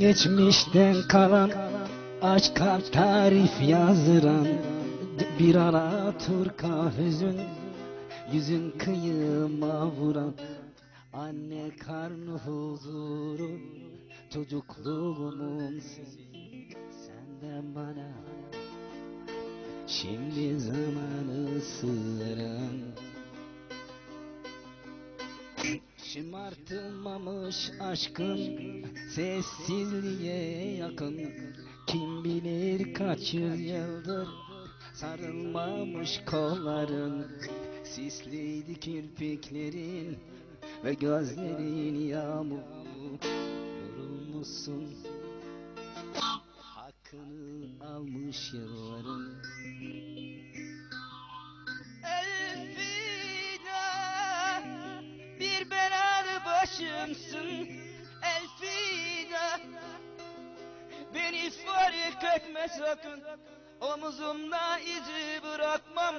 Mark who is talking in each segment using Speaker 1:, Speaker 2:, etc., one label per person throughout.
Speaker 1: Geçmişten kalan aşka tarif yazdıran bir ara turka hüzün, yüzün kıyıma vuran anne karnı huzuru, çocukluğumumsun senden bana. Şimdi zamanı sığıran, şımartılmamış aşkın sessizliğe yakın. Kim bilir kaç yüzyıldır sarılmamış kolların, sisliydi kirpiklerin ve gözlerin yağmur. Yorulmuşsun, hakkını almış yılların. Elfida, bir belalı başımsın Elfida. Beni fark etme sakın, omuzumda izi bırakmam,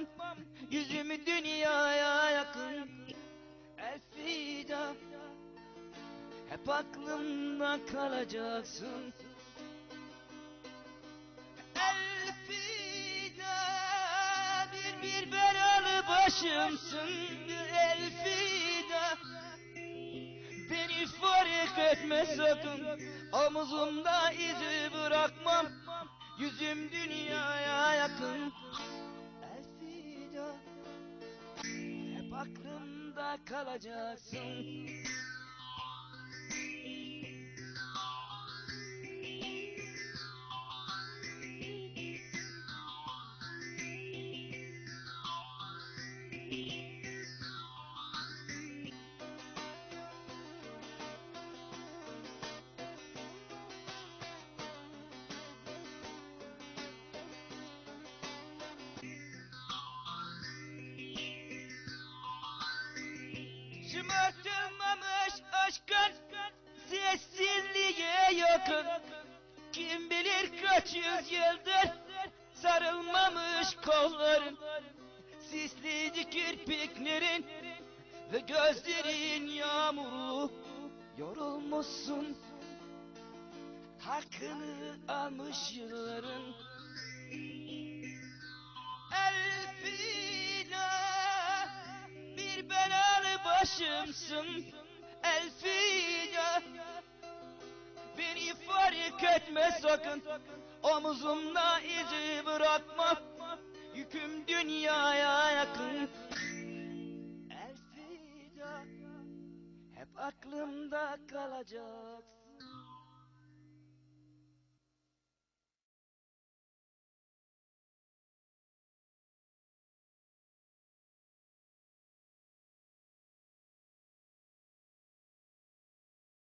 Speaker 1: yüzümü dünyaya yakın. Elfida, hep aklımda kalacaksın. Elfida, bir belalı başımsın Elfida. Beni fark etme sakın, omuzumda izi bırakmam, yüzüm dünyaya yakın. Elfida, hep aklımda kalacaksın. Şımartılmamış aşkın sessizliğe yakın. Kim bilir kaç yüzyıldır sarılmamış kolların, sisliydi kirpiklerin ve gözlerin yağmuru. Yorulmuşsun, hakkını almış yılların. Elfida, bir belalı başımsın Elfida. Beni fark etme sakın, omuzumda izi bırakma, yüküm dünyaya yakın. Elfida, hep aklımda kalacaksın.